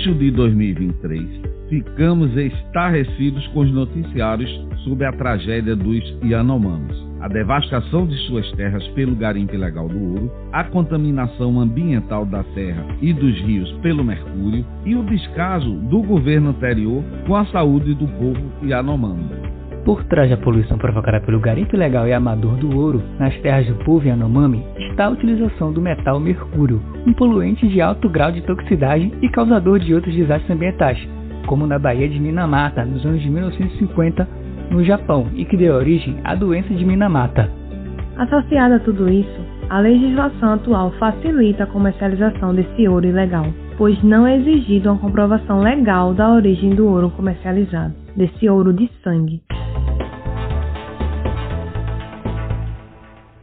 início de 2023, ficamos estarrecidos com os noticiários sobre a tragédia dos Yanomamis, a devastação de suas terras pelo garimpo ilegal do ouro, a contaminação ambiental da terra e dos rios pelo mercúrio e o descaso do governo anterior com a saúde do povo Yanomami. Por trás da poluição provocada pelo garimpo ilegal e amador do ouro nas terras do povo Yanomami está a utilização do metal mercúrio, um poluente de alto grau de toxicidade e causador de outros desastres ambientais, como na Baía de Minamata, nos anos de 1950, no Japão, e que deu origem à doença de Minamata. Associada a tudo isso, a legislação atual facilita a comercialização desse ouro ilegal, pois não é exigida uma comprovação legal da origem do ouro comercializado, desse ouro de sangue.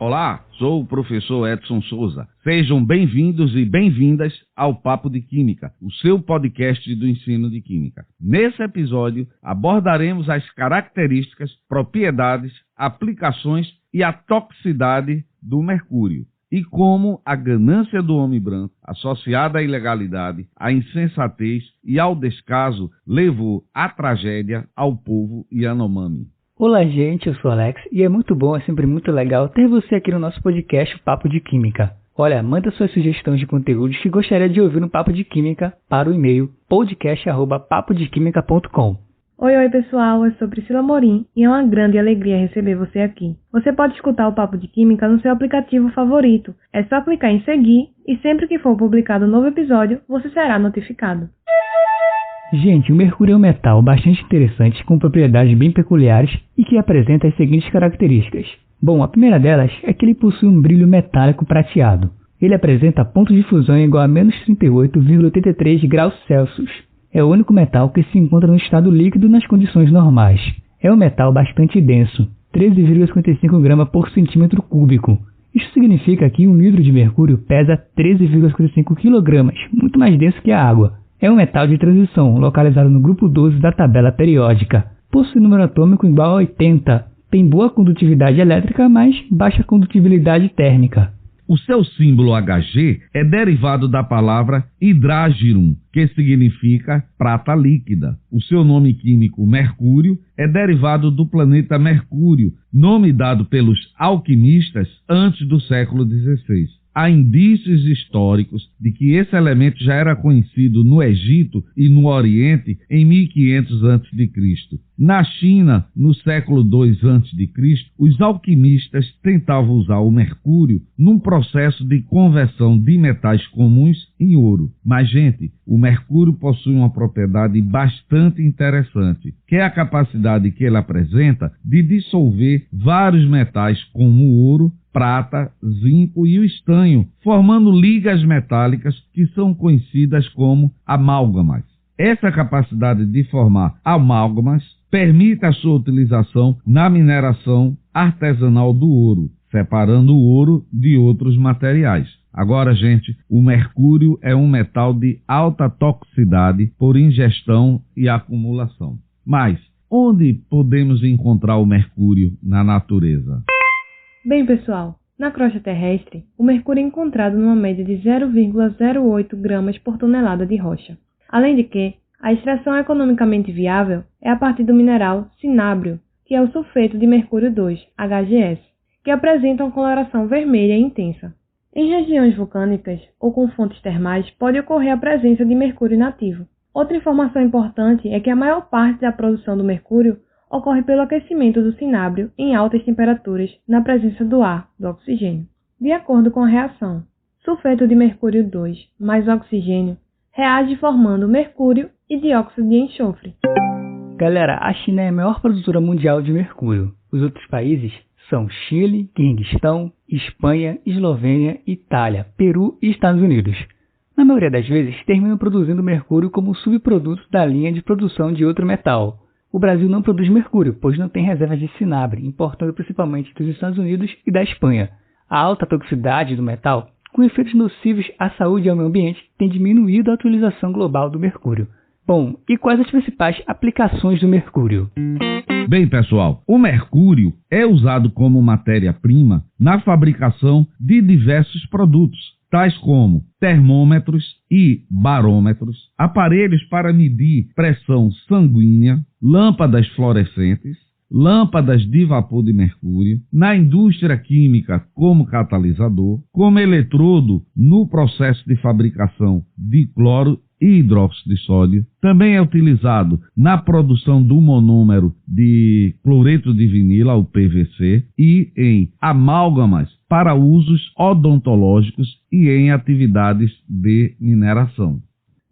Olá, sou o professor Edson Souza. Sejam bem-vindos e bem-vindas ao Papo de Química, o seu podcast do ensino de Química. Nesse episódio, abordaremos as características, propriedades, aplicações e a toxicidade do mercúrio e como a ganância do homem branco, associada à ilegalidade, à insensatez e ao descaso, levou à tragédia ao povo Yanomami. Olá gente, eu sou Alex e é muito bom, é sempre muito legal ter você aqui no nosso podcast Papo de Química. Olha, manda suas sugestões de conteúdos que gostaria de ouvir no Papo de Química para o e-mail podcast@papodequimica.com. Oi pessoal, eu sou Priscila Morim e é uma grande alegria receber você aqui. Você pode escutar o Papo de Química no seu aplicativo favorito. É só clicar em seguir e sempre que for publicado um novo episódio, você será notificado. Gente, o mercúrio é um metal bastante interessante com propriedades bem peculiares e que apresenta as seguintes características. Bom, a primeira delas é que ele possui um brilho metálico prateado. Ele apresenta ponto de fusão igual a menos 38,83 graus Celsius. É o único metal que se encontra no estado líquido nas condições normais. É um metal bastante denso, 13,55 gramas por centímetro cúbico. Isso significa que 1 litro de mercúrio pesa 13,55 kg, muito mais denso que a água. É um metal de transição, localizado no grupo 12 da tabela periódica. Possui número atômico igual a 80. Tem boa condutividade elétrica, mas baixa condutibilidade térmica. O seu símbolo Hg é derivado da palavra hidrágirum, que significa prata líquida. O seu nome químico, mercúrio, é derivado do planeta Mercúrio, nome dado pelos alquimistas antes do século XVI. Há indícios históricos de que esse elemento já era conhecido no Egito e no Oriente em 1500 a.C. Na China, no século II a.C., os alquimistas tentavam usar o mercúrio num processo de conversão de metais comuns em ouro. Mas, gente, o mercúrio possui uma propriedade bastante interessante, que é a capacidade que ele apresenta de dissolver vários metais como o ouro, prata, zinco e o estanho, formando ligas metálicas que são conhecidas como amálgamas. Essa capacidade de formar amálgamas permite a sua utilização na mineração artesanal do ouro, separando o ouro de outros materiais. Agora, gente, o mercúrio é um metal de alta toxicidade por ingestão e acumulação. Mas, onde podemos encontrar o mercúrio na natureza? Bem, pessoal, na crosta terrestre, o mercúrio é encontrado numa média de 0,08 gramas por tonelada de rocha. Além de que, a extração economicamente viável é a partir do mineral cinábrio, que é o sulfeto de mercúrio 2, HGS, que apresenta uma coloração vermelha intensa. Em regiões vulcânicas ou com fontes termais pode ocorrer a presença de mercúrio inativo. Outra informação importante é que a maior parte da produção do mercúrio ocorre pelo aquecimento do cinábrio em altas temperaturas na presença do ar, do oxigênio. De acordo com a reação, sulfeto de mercúrio 2 mais oxigênio reage formando mercúrio e dióxido de enxofre. Galera, a China é a maior produtora mundial de mercúrio. Os outros países são Chile, Quirguistão, Espanha, Eslovênia, Itália, Peru e Estados Unidos. Na maioria das vezes, terminam produzindo mercúrio como subproduto da linha de produção de outro metal. O Brasil não produz mercúrio, pois não tem reservas de cinábrio, importando principalmente dos Estados Unidos e da Espanha. A alta toxicidade do metal, com efeitos nocivos à saúde e ao meio ambiente, tem diminuído a utilização global do mercúrio. Bom, e quais as principais aplicações do mercúrio? Bem, pessoal, o mercúrio é usado como matéria-prima na fabricação de diversos produtos, tais como termômetros e barômetros, aparelhos para medir pressão sanguínea, lâmpadas fluorescentes, lâmpadas de vapor de mercúrio, na indústria química como catalisador, como eletrodo no processo de fabricação de cloro e hidróxido de sódio. Também é utilizado na produção do monômero de cloreto de vinila, o PVC, e em amálgamas para usos odontológicos e em atividades de mineração.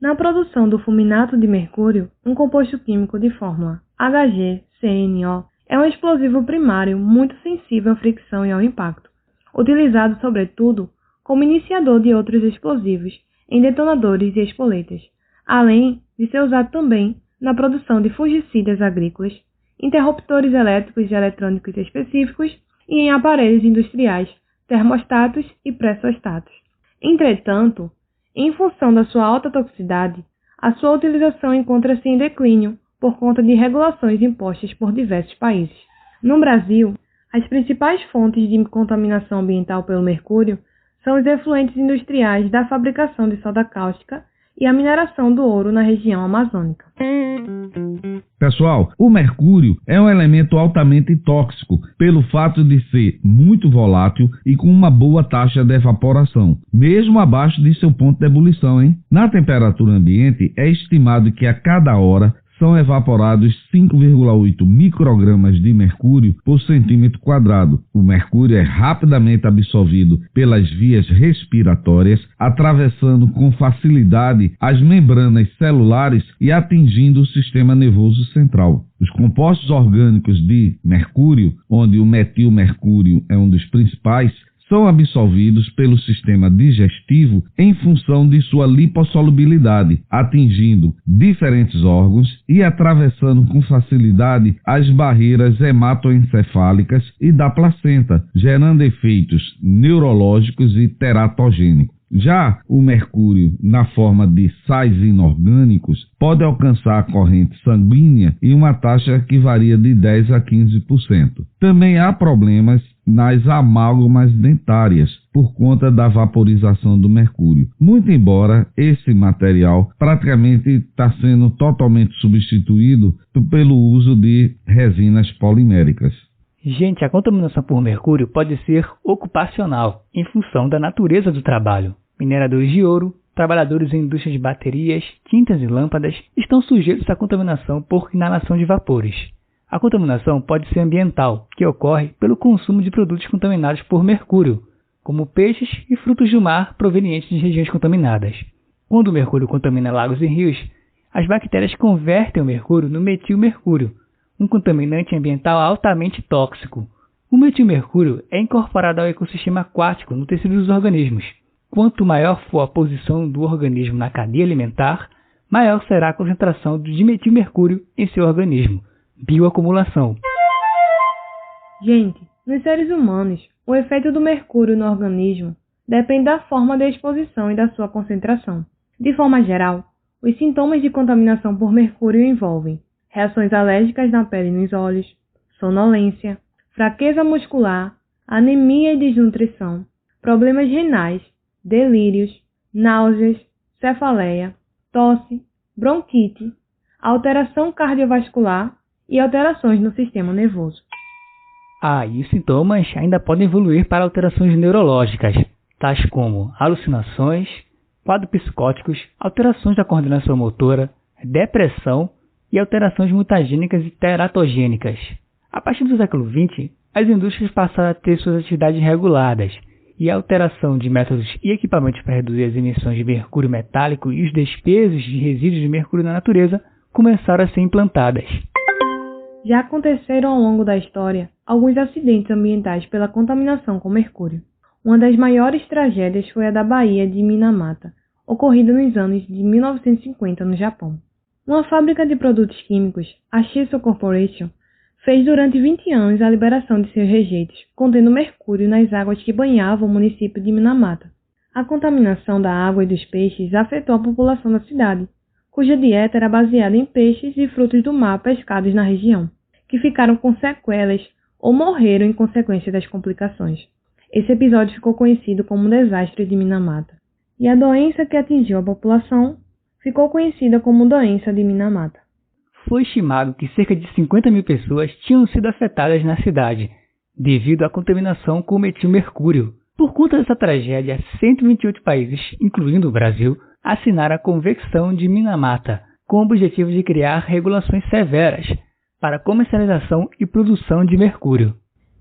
Na produção do fulminato de mercúrio, um composto químico de fórmula HgCnO é um explosivo primário muito sensível à fricção e ao impacto, utilizado sobretudo como iniciador de outros explosivos em detonadores e espoletas, além de ser usado também na produção de fungicidas agrícolas, interruptores elétricos e eletrônicos específicos e em aparelhos industriais, termostatos e pressostatos. Entretanto, em função da sua alta toxicidade, a sua utilização encontra-se em declínio por conta de regulações impostas por diversos países. No Brasil, as principais fontes de contaminação ambiental pelo mercúrio são os efluentes industriais da fabricação de soda cáustica e a mineração do ouro na região amazônica. Pessoal, o mercúrio é um elemento altamente tóxico pelo fato de ser muito volátil e com uma boa taxa de evaporação, mesmo abaixo de seu ponto de ebulição, hein? Na temperatura ambiente, é estimado que a cada hora são evaporados 5,8 microgramas de mercúrio por centímetro quadrado. O mercúrio é rapidamente absorvido pelas vias respiratórias, atravessando com facilidade as membranas celulares e atingindo o sistema nervoso central. Os compostos orgânicos de mercúrio, onde o metilmercúrio é um dos principais, são absorvidos pelo sistema digestivo em função de sua lipossolubilidade, atingindo diferentes órgãos e atravessando com facilidade as barreiras hematoencefálicas e da placenta, gerando efeitos neurológicos e teratogênicos. Já o mercúrio, na forma de sais inorgânicos, pode alcançar a corrente sanguínea em uma taxa que varia de 10% a 15%. Também há problemas nas amálgamas dentárias por conta da vaporização do mercúrio, muito embora esse material praticamente está sendo totalmente substituído pelo uso de resinas poliméricas. Gente, a contaminação por mercúrio pode ser ocupacional, em função da natureza do trabalho. Mineradores de ouro, trabalhadores em indústrias de baterias, tintas e lâmpadas estão sujeitos à contaminação por inalação de vapores. A contaminação pode ser ambiental, que ocorre pelo consumo de produtos contaminados por mercúrio, como peixes e frutos do mar provenientes de regiões contaminadas. Quando o mercúrio contamina lagos e rios, as bactérias convertem o mercúrio no metilmercúrio, um contaminante ambiental altamente tóxico. O metilmercúrio é incorporado ao ecossistema aquático no tecido dos organismos. Quanto maior for a posição do organismo na cadeia alimentar, maior será a concentração de dimetilmercúrio em seu organismo. Bioacumulação. Gente, nos seres humanos, o efeito do mercúrio no organismo depende da forma de exposição e da sua concentração. De forma geral, os sintomas de contaminação por mercúrio envolvem reações alérgicas na pele e nos olhos, sonolência, fraqueza muscular, anemia e desnutrição, problemas renais, delírios, náuseas, cefaleia, tosse, bronquite, alteração cardiovascular e alterações no sistema nervoso. E os sintomas ainda podem evoluir para alterações neurológicas, tais como alucinações, quadros psicóticos, alterações da coordenação motora, depressão e alterações mutagênicas e teratogênicas. A partir do século XX, as indústrias passaram a ter suas atividades reguladas e a alteração de métodos e equipamentos para reduzir as emissões de mercúrio metálico e os despesos de resíduos de mercúrio na natureza começaram a ser implantadas. Já aconteceram ao longo da história alguns acidentes ambientais pela contaminação com mercúrio. Uma das maiores tragédias foi a da Baía de Minamata, ocorrida nos anos de 1950 no Japão. Uma fábrica de produtos químicos, a Shiso Corporation, fez durante 20 anos a liberação de seus rejeitos, contendo mercúrio nas águas que banhavam o município de Minamata. A contaminação da água e dos peixes afetou a população da cidade, cuja dieta era baseada em peixes e frutos do mar pescados na região, que ficaram com sequelas ou morreram em consequência das complicações. Esse episódio ficou conhecido como o desastre de Minamata. E a doença que atingiu a população ficou conhecida como doença de Minamata. Foi estimado que cerca de 50 mil pessoas tinham sido afetadas na cidade, devido à contaminação com o metilmercúrio. Por conta dessa tragédia, 128 países, incluindo o Brasil, assinaram a Convenção de Minamata, com o objetivo de criar regulações severas para a comercialização e produção de mercúrio.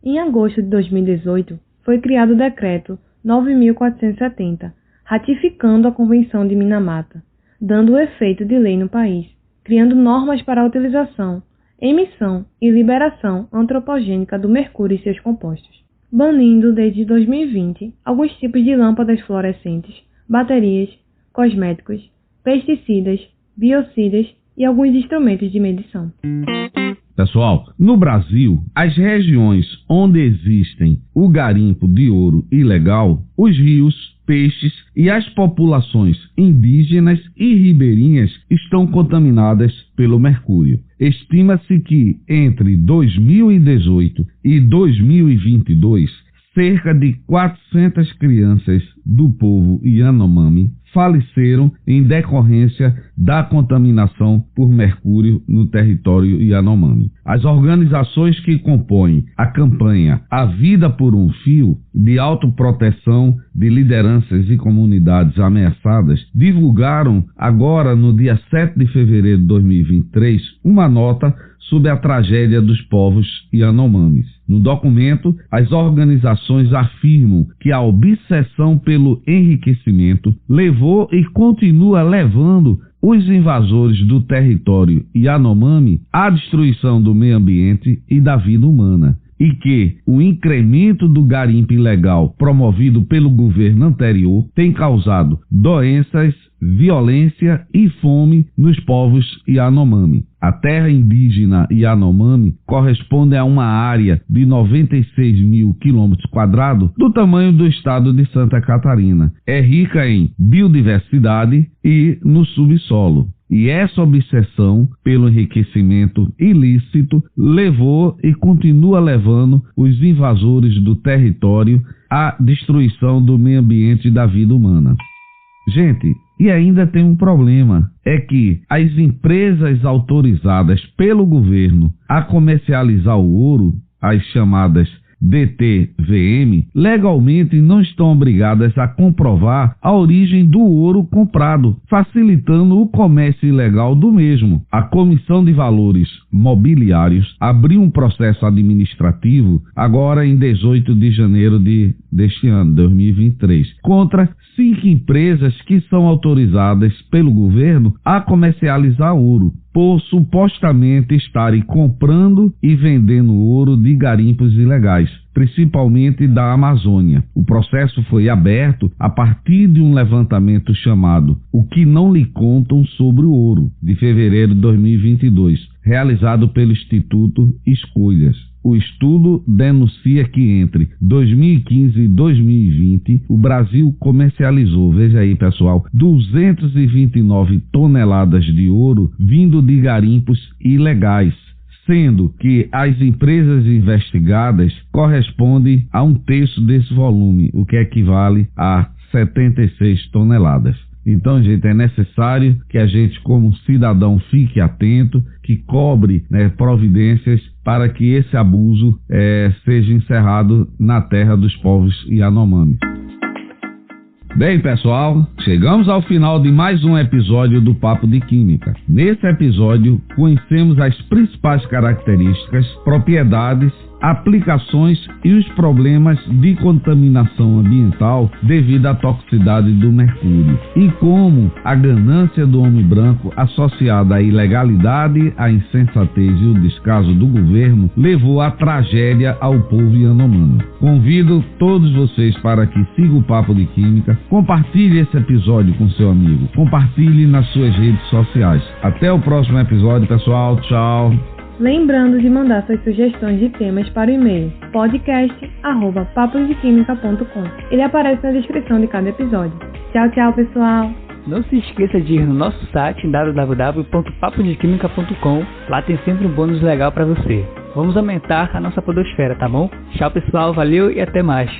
Em agosto de 2018, foi criado o Decreto 9.470, ratificando a Convenção de Minamata, dando o efeito de lei no país, criando normas para a utilização, emissão e liberação antropogênica do mercúrio e seus compostos, banindo desde 2020 alguns tipos de lâmpadas fluorescentes, baterias, cosméticos, pesticidas, biocidas e alguns instrumentos de medição. Pessoal, no Brasil, as regiões onde existem o garimpo de ouro ilegal, os rios, peixes e as populações indígenas e ribeirinhas estão contaminadas pelo mercúrio. Estima-se que entre 2018 e 2022, cerca de 400 crianças do povo Yanomami faleceram em decorrência da contaminação por mercúrio no território Yanomami. As organizações que compõem a campanha A Vida por um Fio, de autoproteção de lideranças e comunidades ameaçadas, divulgaram agora, no dia 7 de fevereiro de 2023, uma nota sobre a tragédia dos povos Yanomamis. No documento, as organizações afirmam que a obsessão pelo enriquecimento levou e continua levando os invasores do território Yanomami à destruição do meio ambiente e da vida humana, e que o incremento do garimpo ilegal promovido pelo governo anterior tem causado doenças, violência e fome nos povos Yanomami. A terra indígena Yanomami corresponde a uma área de 96 mil km², do tamanho do estado de Santa Catarina. É rica em biodiversidade e no subsolo. E essa obsessão pelo enriquecimento ilícito levou e continua levando os invasores do território à destruição do meio ambiente e da vida humana. Gente, e ainda tem um problema, é que as empresas autorizadas pelo governo a comercializar o ouro, as chamadas DTVM, legalmente não estão obrigadas a comprovar a origem do ouro comprado, facilitando o comércio ilegal do mesmo. A Comissão de Valores Mobiliários abriu um processo administrativo agora em 18 de janeiro deste ano, 2023, contra 5 empresas que são autorizadas pelo governo a comercializar ouro, por supostamente estarem comprando e vendendo ouro de garimpos ilegais, principalmente da Amazônia. O processo foi aberto a partir de um levantamento chamado O que não lhe contam sobre o ouro, de fevereiro de 2022, realizado pelo Instituto Escolhas. O estudo denuncia que entre 2015 e 2020, o Brasil comercializou, veja aí pessoal, 229 toneladas de ouro vindo de garimpos ilegais, sendo que as empresas investigadas correspondem a 1/3 desse volume, o que equivale a 76 toneladas. Então, gente, é necessário que a gente, como cidadão, fique atento, que cobre providências para que esse abuso seja encerrado na terra dos povos Yanomami. Bem, pessoal, chegamos ao final de mais um episódio do Papo de Química. Nesse episódio, conhecemos as principais características, propriedades, aplicações e os problemas de contaminação ambiental devido à toxicidade do mercúrio, e como a ganância do homem branco associada à ilegalidade, à insensatez e o descaso do governo levou à tragédia ao povo Yanomami. Convido todos vocês para que sigam o Papo de Química, compartilhe esse episódio com seu amigo, compartilhe nas suas redes sociais. Até o próximo episódio, pessoal. Tchau! Lembrando de mandar suas sugestões de temas para o e-mail podcast@papodequimica.com. Ele aparece na descrição de cada episódio. Tchau, tchau, pessoal! Não se esqueça de ir no nosso site www.papodequimica.com. Lá tem sempre um bônus legal para você. Vamos aumentar a nossa podosfera, tá bom? Tchau, pessoal, valeu e até mais!